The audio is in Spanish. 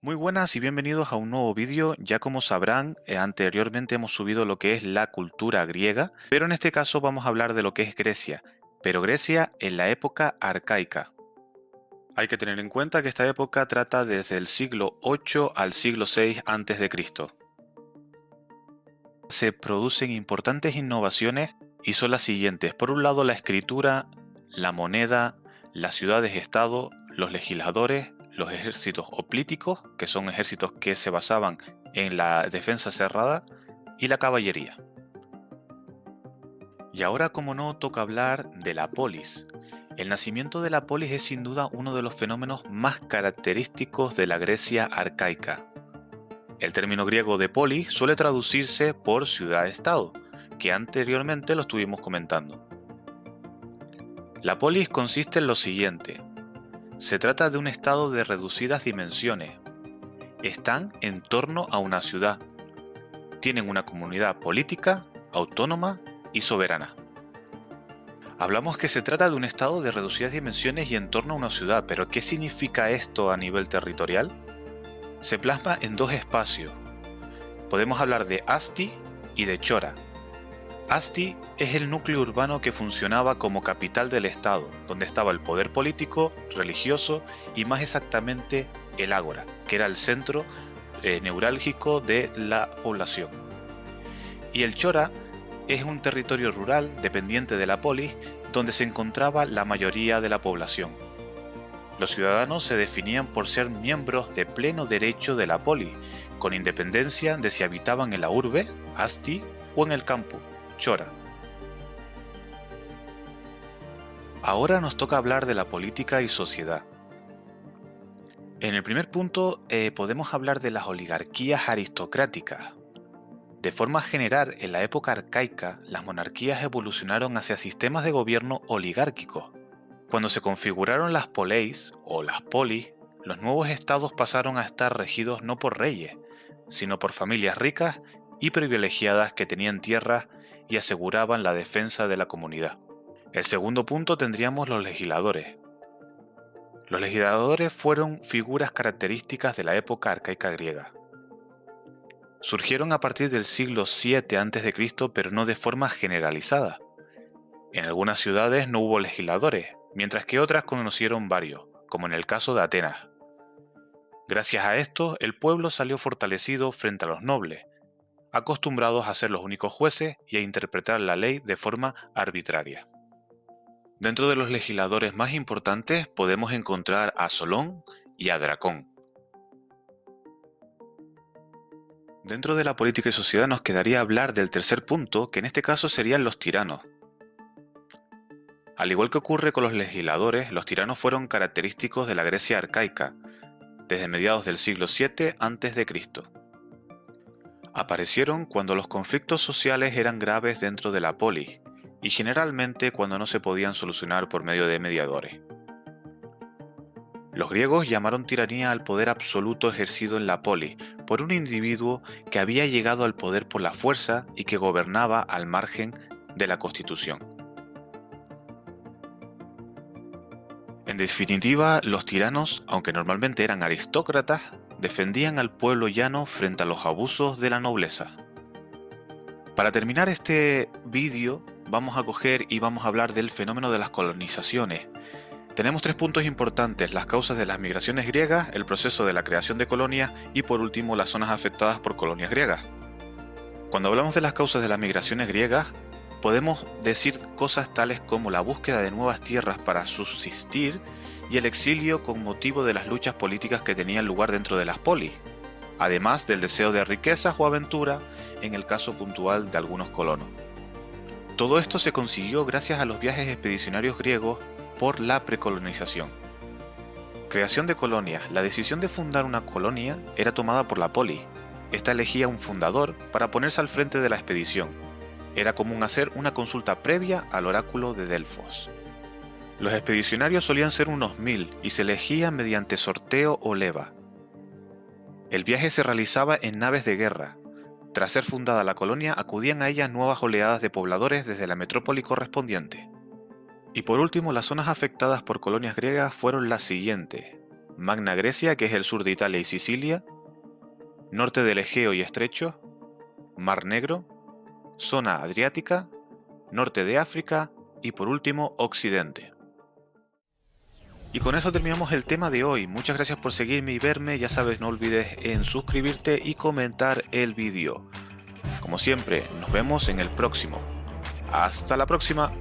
Muy buenas y bienvenidos a un nuevo vídeo. Ya como sabrán, anteriormente hemos subido lo que es la cultura griega, pero en este caso vamos a hablar de lo que es Grecia, pero Grecia en la época arcaica. Hay que tener en cuenta que esta época trata desde el siglo 8 al siglo 6 a.C. Se producen importantes innovaciones y son las siguientes. Por un lado, la escritura, la moneda, las ciudades-estado, los legisladores, los ejércitos hoplíticos, que son ejércitos que se basaban en la defensa cerrada, y la caballería. Y ahora, como no, toca hablar de la polis. El nacimiento de la polis es sin duda uno de los fenómenos más característicos de la Grecia arcaica. El término griego de polis suele traducirse por ciudad-estado, que anteriormente lo estuvimos comentando. La polis consiste en lo siguiente. Se trata de un estado de reducidas dimensiones. Están en torno a una ciudad. Tienen una comunidad política, autónoma y soberana. Hablamos que se trata de un estado de reducidas dimensiones y en torno a una ciudad, pero ¿qué significa esto a nivel territorial? Se plasma en dos espacios. Podemos hablar de Asti y de Chora. Asti es el núcleo urbano que funcionaba como capital del Estado, donde estaba el poder político, religioso y más exactamente el ágora, que era el centro neurálgico de la población. Y el Chora es un territorio rural dependiente de la polis, donde se encontraba la mayoría de la población. Los ciudadanos se definían por ser miembros de pleno derecho de la polis, con independencia de si habitaban en la urbe, Asti, o en el campo, Chora. Ahora nos toca hablar de la política y sociedad. En el primer punto podemos hablar de las oligarquías aristocráticas. De forma general, en la época arcaica, las monarquías evolucionaron hacia sistemas de gobierno oligárquicos. Cuando se configuraron las poleis o las polis, los nuevos estados pasaron a estar regidos no por reyes, sino por familias ricas y privilegiadas que tenían tierras y aseguraban la defensa de la comunidad. El segundo punto tendríamos los legisladores. Los legisladores fueron figuras características de la época arcaica griega. Surgieron a partir del siglo 7 a.C., pero no de forma generalizada. En algunas ciudades no hubo legisladores, mientras que otras conocieron varios, como en el caso de Atenas. Gracias a esto, el pueblo salió fortalecido frente a los nobles, acostumbrados a ser los únicos jueces y a interpretar la ley de forma arbitraria. Dentro de los legisladores más importantes podemos encontrar a Solón y a Dracón. Dentro de la política y sociedad nos quedaría hablar del tercer punto, que en este caso serían los tiranos. Al igual que ocurre con los legisladores, los tiranos fueron característicos de la Grecia arcaica, desde mediados del siglo 7 a.C. Aparecieron cuando los conflictos sociales eran graves dentro de la polis, y generalmente cuando no se podían solucionar por medio de mediadores. Los griegos llamaron tiranía al poder absoluto ejercido en la polis por un individuo que había llegado al poder por la fuerza y que gobernaba al margen de la constitución. En definitiva, los tiranos, aunque normalmente eran aristócratas, defendían al pueblo llano frente a los abusos de la nobleza. Para terminar este vídeo, vamos a coger y vamos a hablar del fenómeno de las colonizaciones. Tenemos tres puntos importantes: las causas de las migraciones griegas, el proceso de la creación de colonias y por último las zonas afectadas por colonias griegas. Cuando hablamos de las causas de las migraciones griegas, podemos decir cosas tales como la búsqueda de nuevas tierras para subsistir y el exilio con motivo de las luchas políticas que tenían lugar dentro de las polis, además del deseo de riquezas o aventura en el caso puntual de algunos colonos. Todo esto se consiguió gracias a los viajes expedicionarios griegos por la precolonización. Creación de colonias. La decisión de fundar una colonia era tomada por la polis. Esta elegía un fundador para ponerse al frente de la expedición. Era común hacer una consulta previa al oráculo de Delfos. Los expedicionarios solían ser unos 1000 y se elegían mediante sorteo o leva. El viaje se realizaba en naves de guerra. Tras ser fundada la colonia, acudían a ella nuevas oleadas de pobladores desde la metrópoli correspondiente. Y por último, las zonas afectadas por colonias griegas fueron las siguientes: Magna Grecia, que es el sur de Italia y Sicilia, norte del Egeo y Estrechos, Mar Negro, zona Adriática, norte de África y por último Occidente. Y con eso terminamos el tema de hoy. Muchas gracias por seguirme y verme. Ya sabes, no olvides en suscribirte y comentar el vídeo. Como siempre, nos vemos en el próximo. ¡Hasta la próxima!